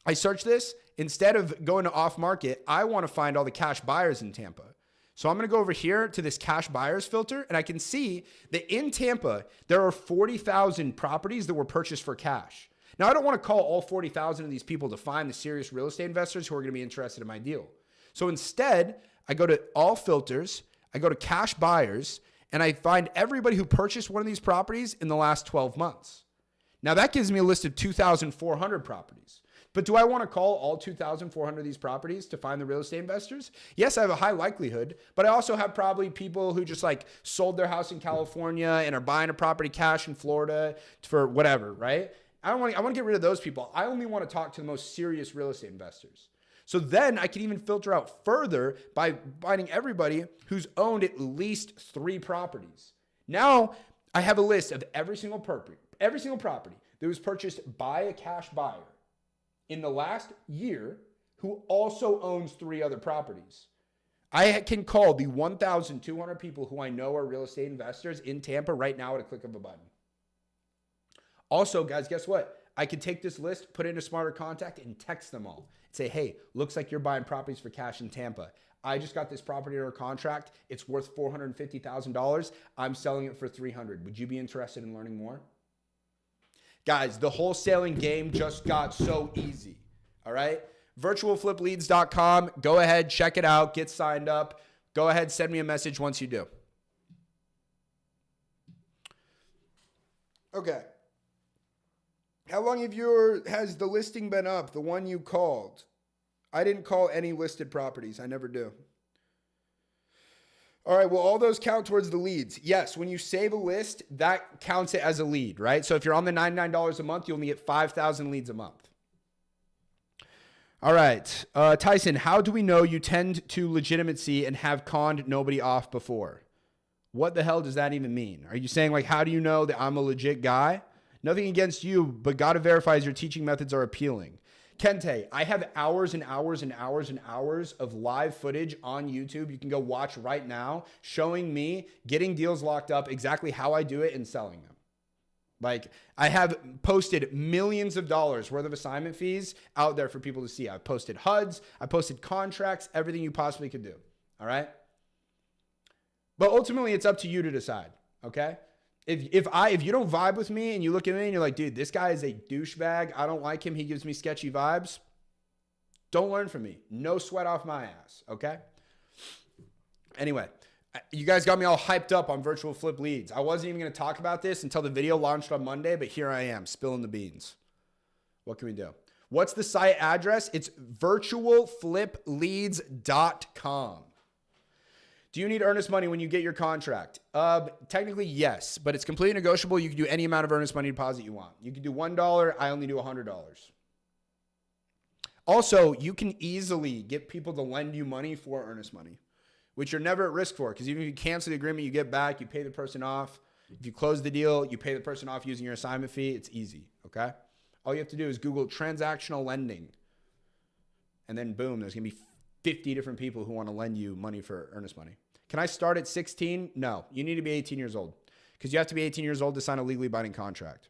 I search this. Instead of going to off market, I want to find all the cash buyers in Tampa. So I'm going to go over here to this cash buyers filter, and I can see that in Tampa, there are 40,000 properties that were purchased for cash. Now, I don't want to call all 40,000 of these people to find the serious real estate investors who are going to be interested in my deal. So instead, I go to all filters, I go to cash buyers, and I find everybody who purchased one of these properties in the last 12 months. Now, that gives me a list of 2,400 properties. But do I want to call all 2,400 of these properties to find the real estate investors? Yes, I have a high likelihood, but I also have probably people who just like sold their house in California and are buying a property cash in Florida for whatever, right? I want to get rid of those people. I only want to talk to the most serious real estate investors. So then I can even filter out further by finding everybody who's owned at least 3 properties. Now I have a list of every single property that was purchased by a cash buyer in the last year who also owns 3 other properties. I can call the 1,200 people who I know are real estate investors in Tampa right now at a click of a button. Also, guys, guess what? I could take this list, put it into Smarter Contact, and text them all. Say, hey, looks like you're buying properties for cash in Tampa. I just got this property under contract. It's worth $450,000. I'm selling it for $300,000. Would you be interested in learning more? Guys, the wholesaling game just got so easy. All right? Virtualflipleads.com. Go ahead, check it out, get signed up. Go ahead, send me a message once you do. Okay. How long has the listing been up, the one you called? I didn't call any listed properties. I never do. All right, well, all those count towards the leads. Yes, when you save a list, that counts it as a lead, right? So if you're on the $99 a month, you only get 5,000 leads a month. All right. Tyson, how do we know you tend to legitimacy and have conned nobody off before? What the hell does that even mean? Are you saying like, how do you know that I'm a legit guy? Nothing against you, but gotta verify your teaching methods are appealing. Kente, I have hours and hours and hours and hours of live footage on YouTube. You can go watch right now showing me getting deals locked up, exactly how I do it and selling them. Like I have posted millions of dollars worth of assignment fees out there for people to see. I've posted HUDs, I posted contracts, everything you possibly could do. All right. But ultimately it's up to you to decide. Okay. If you don't vibe with me and you look at me and you're like, dude, this guy is a douchebag. I don't like him. He gives me sketchy vibes. Don't learn from me. No sweat off my ass. Okay. Anyway, you guys got me all hyped up on virtual flip leads. I wasn't even going to talk about this until the video launched on Monday, but here I am spilling the beans. What can we do? What's the site address? It's virtualflipleads.com. Do you need earnest money when you get your contract? Technically, yes, but it's completely negotiable. You can do any amount of earnest money deposit you want. You can do $1. I only do $100. Also, you can easily get people to lend you money for earnest money, which you're never at risk for, because even if you cancel the agreement, you get back, you pay the person off. If you close the deal, you pay the person off using your assignment fee. It's easy, okay? All you have to do is Google transactional lending, and then boom, there's going to be 50 different people who want to lend you money for earnest money. Can I start at 16? No, you need to be 18 years old, because you have to be 18 years old to sign a legally binding contract.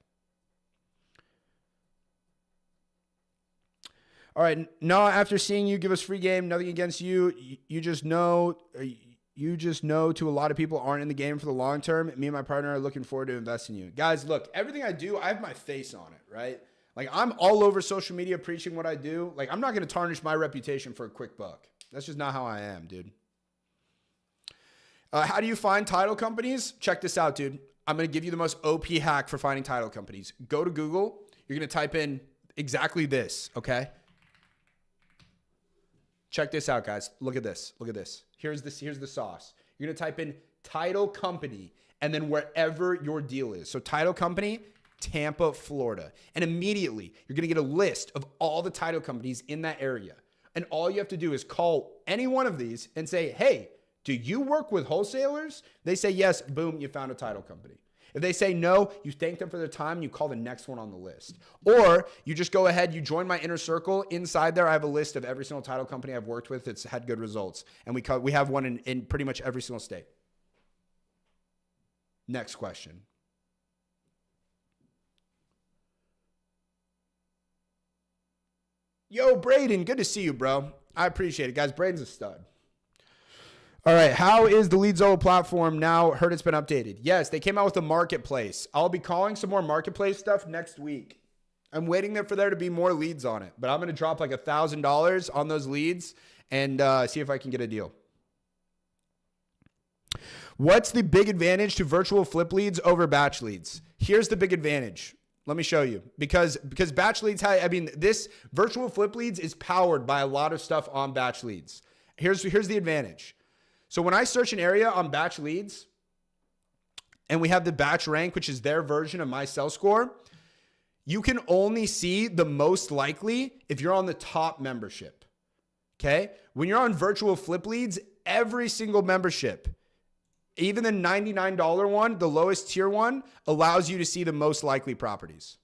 All right, Noah, after seeing you give us free game, nothing against you. You just know to a lot of people aren't in the game for the long term. Me and my partner are looking forward to investing in you. Guys, look, everything I do, I have my face on it, right? Like I'm all over social media preaching what I do. Like I'm not going to tarnish my reputation for a quick buck. That's just not how I am, dude. How do you find title companies? Check this out, dude. I'm going to give you the most OP hack for finding title companies. Go to Google. You're going to type in exactly this, okay? Check this out, guys. Look at this. Look at this. Here's the sauce. You're going to type in title company and then wherever your deal is. So title company, Tampa, Florida. And immediately you're going to get a list of all the title companies in that area. And all you have to do is call any one of these and say, hey, do you work with wholesalers? They say yes. Boom, you found a title company. If they say no, you thank them for their time and you call the next one on the list. Or you just go ahead, you join my inner circle. Inside there, I have a list of every single title company I've worked with that's had good results. And we have one in pretty much every single state. Next question. Yo, Braden, good to see you, bro. I appreciate it, guys. Braden's a stud. All right, how is the LeadZolo platform now? Heard it's been updated. Yes, they came out with a marketplace. I'll be calling some more marketplace stuff next week. I'm waiting there for there to be more leads on it, but I'm going to drop like $1,000 on those leads and see if I can get a deal. What's the big advantage to virtual flip leads over batch leads? Here's the big advantage. Let me show you. Because batch leads, this virtual flip leads is powered by a lot of stuff on batch leads. Here's the advantage. So when I search an area on batch leads and we have the batch rank, which is their version of my sell score, you can only see the most likely if you're on the top membership. Okay. When you're on virtual flip leads, every single membership, even the $99 one, the lowest tier one, allows you to see the most likely properties.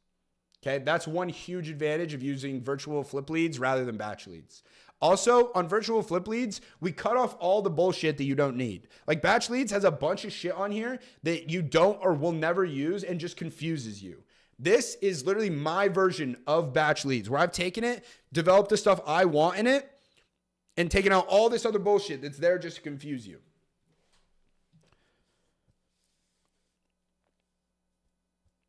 Okay. That's one huge advantage of using virtual flip leads rather than batch leads. Also, on virtual flip leads, we cut off all the bullshit that you don't need. Like batch leads has a bunch of shit on here that you don't or will never use and just confuses you. This is literally my version of batch leads where I've taken it, developed the stuff I want in it, and taken out all this other bullshit that's there just to confuse you.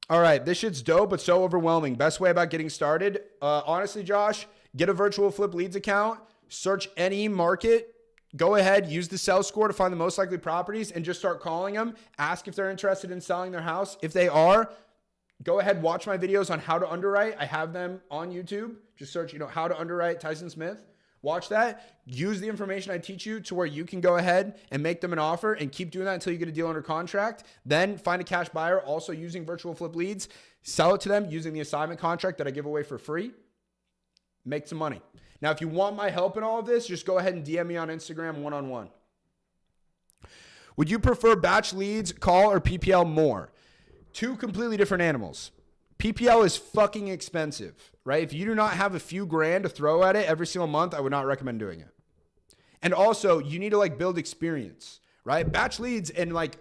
All right, this shit's dope, but so overwhelming. Best way about getting started? Honestly, Josh, get a virtual flip leads account, search any market, go ahead, use the sell score to find the most likely properties and just start calling them. Ask if they're interested in selling their house. If they are, go ahead, watch my videos on how to underwrite. I have them on YouTube. Just search, how to underwrite Tyson Smith. Watch that. Use the information I teach you to where you can go ahead and make them an offer and keep doing that until you get a deal under contract. Then find a cash buyer also using virtual flip leads. Sell it to them using the assignment contract that I give away for free. Make some money. Now, if you want my help in all of this, just go ahead and DM me on Instagram one-on-one. Would you prefer batch leads, call, or PPL more? Two completely different animals. PPL is fucking expensive, right? If you do not have a few grand to throw at it every single month, I would not recommend doing it. And also, you need to like build experience, right? Batch leads and like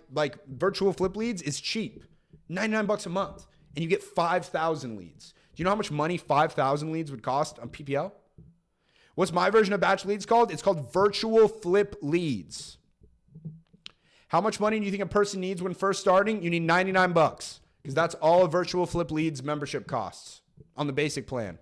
virtual flip leads is cheap. $99 a month. And you get 5,000 leads. Do you know how much money 5,000 leads would cost on PPL? What's my version of batch leads called? It's called virtual flip leads. How much money do you think a person needs when first starting? You need $99 because that's all a virtual flip leads membership costs on the basic plan.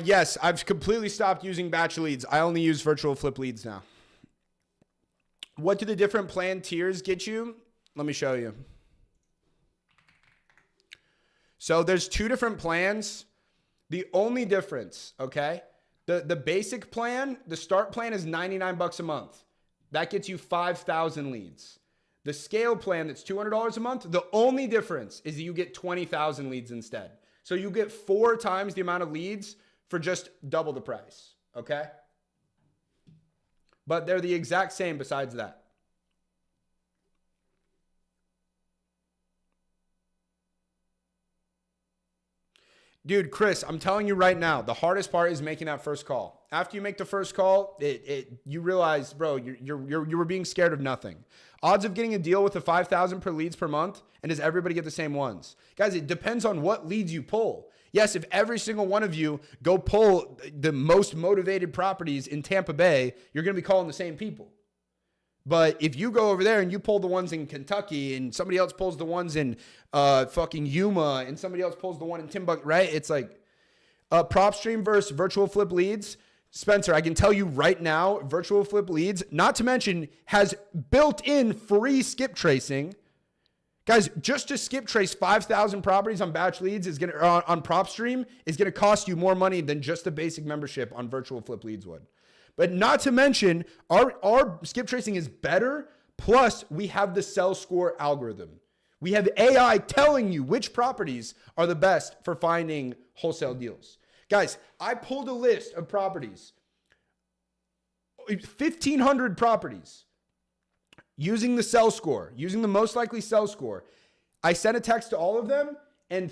Yes, I've completely stopped using batch leads. I only use virtual flip leads now. What do the different plan tiers get you? Let me show you. So there's two different plans. The only difference, okay? The basic plan, the start plan is $99 a month. That gets you 5,000 leads. The scale plan that's $200 a month, the only difference is that you get 20,000 leads instead. So you get 4 times the amount of leads for just double the price, okay? But they're the exact same besides that. Dude, Chris, I'm telling you right now, the hardest part is making that first call. After you make the first call, you realize, bro, you were being scared of nothing. Odds of getting a deal with the 5,000 per leads per month, and does everybody get the same ones? Guys, it depends on what leads you pull. Yes, if every single one of you go pull the most motivated properties in Tampa Bay, you're going to be calling the same people. But if you go over there and you pull the ones in Kentucky and somebody else pulls the ones in fucking Yuma and somebody else pulls the one in Timbuktu, right? It's like prop stream versus virtual flip leads. Spencer, I can tell you right now, virtual flip leads, not to mention, has built-in free skip tracing. Guys, just to skip trace 5,000 properties on batch leads is going to on PropStream is going to cost you more money than just the basic membership on virtual flip leads would. But not to mention, our skip tracing is better. Plus, we have the sell score algorithm. We have AI telling you which properties are the best for finding wholesale deals. Guys, I pulled a list of properties, 1,500 properties, using the sell score, using the most likely sell score. I sent a text to all of them, and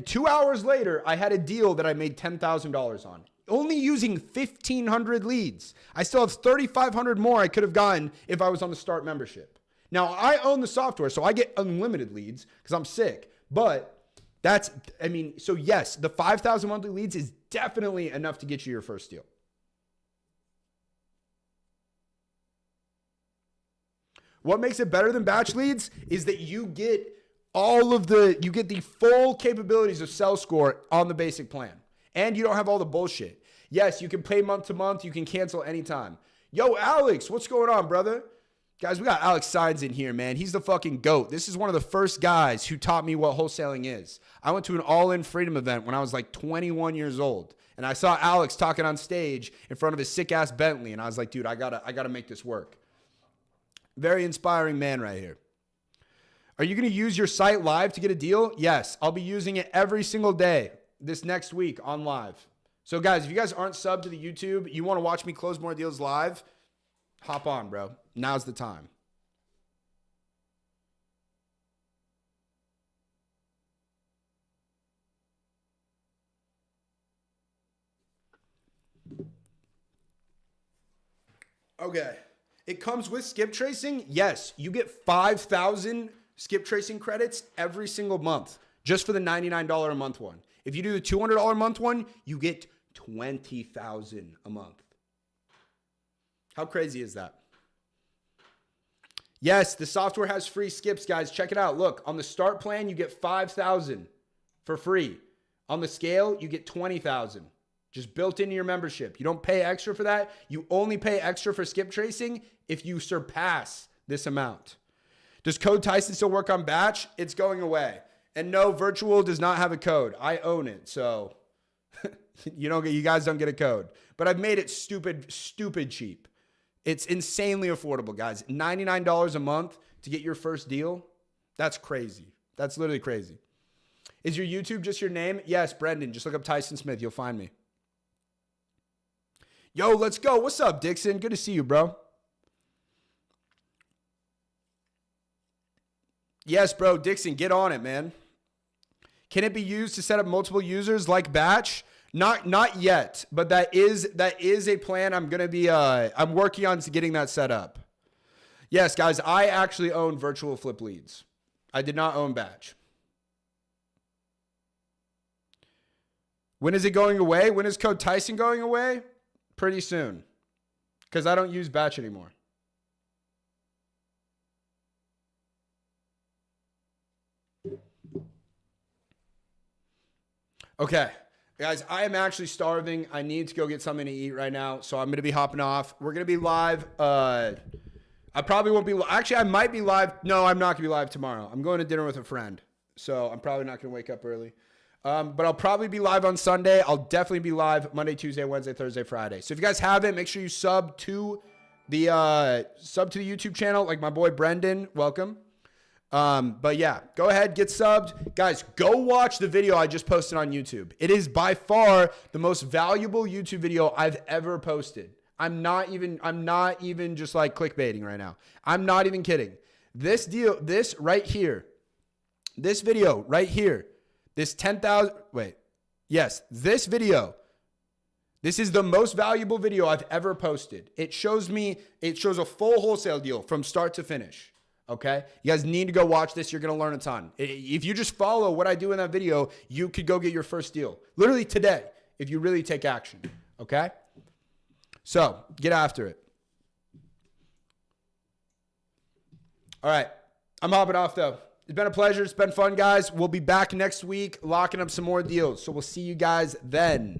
2 hours later, I had a deal that I made $10,000 on. Only using 1,500 leads. I still have 3,500 more I could have gotten if I was on the Start membership. Now, I own the software, so I get unlimited leads because I'm sick. But so yes, the 5,000 monthly leads is definitely enough to get you your first deal. What makes it better than batch leads is that you get the full capabilities of sell score on the basic plan. And you don't have all the bullshit. Yes, you can pay month to month. You can cancel anytime. Yo, Alex, what's going on, brother? Guys, we got Alex Signs in here, man. He's the fucking GOAT. This is one of the first guys who taught me what wholesaling is. I went to an all-in freedom event when I was like 21 years old. And I saw Alex talking on stage in front of his sick-ass Bentley. And I was like, dude, I gotta make this work. Very inspiring man right here. Are you going to use your site live to get a deal? Yes, I'll be using it every single day this next week on live. So guys, if you guys aren't subbed to the YouTube, you want to watch me close more deals live, hop on, bro. Now's the time. Okay. It comes with skip tracing. Yes, you get 5,000 skip tracing credits every single month just for the $99 a month one. If you do the $200 a month one, you get 20,000 a month. How crazy is that? Yes, the software has free skips, guys. Check it out. Look, on the start plan, you get 5,000 for free. On the scale, you get 20,000. Just built into your membership. You don't pay extra for that. You only pay extra for skip tracing if you surpass this amount. Does Code Tyson still work on batch? It's going away. And no, virtual does not have a code. I own it, so you guys don't get a code. But I've made it stupid cheap. It's insanely affordable, guys. $99 a month to get your first deal. That's crazy. That's literally crazy. Is your YouTube just your name? Yes, Brendan. Just look up Tyson Smith. You'll find me. Yo, let's go. What's up, Dixon? Good to see you, bro. Yes, bro. Dixon, get on it, man. Can it be used to set up multiple users like batch? Not yet, but that is a plan. I'm going to be I'm working on getting that set up. Yes, guys, I actually own virtual flip leads. I did not own batch. When is it going away? When is Code Tyson going away? Pretty soon. Because I don't use batch anymore. Okay. Guys, I am actually starving. I need to go get something to eat right now, so I'm going to be hopping off. We're going to be live. I probably won't be – actually, I might be live. No, I'm not going to be live tomorrow. I'm going to dinner with a friend, so I'm probably not going to wake up early. But I'll probably be live on Sunday. I'll definitely be live Monday, Tuesday, Wednesday, Thursday, Friday. So if you guys haven't, make sure you sub to the YouTube channel, like my boy Brendan. Welcome. But yeah, go ahead, get subbed. Guys, go watch the video I just posted on YouTube. It is by far the most valuable YouTube video I've ever posted. I'm not even just like clickbaiting right now. I'm not even kidding. This video right here, this video, this is the most valuable video I've ever posted. It shows a full wholesale deal from start to finish. Okay. You guys need to go watch this. You're going to learn a ton. If you just follow what I do in that video, you could go get your first deal literally today if you really take action. Okay. So get after it. All right. I'm hopping off though. It's been a pleasure. It's been fun, guys. We'll be back next week locking up some more deals. So we'll see you guys then.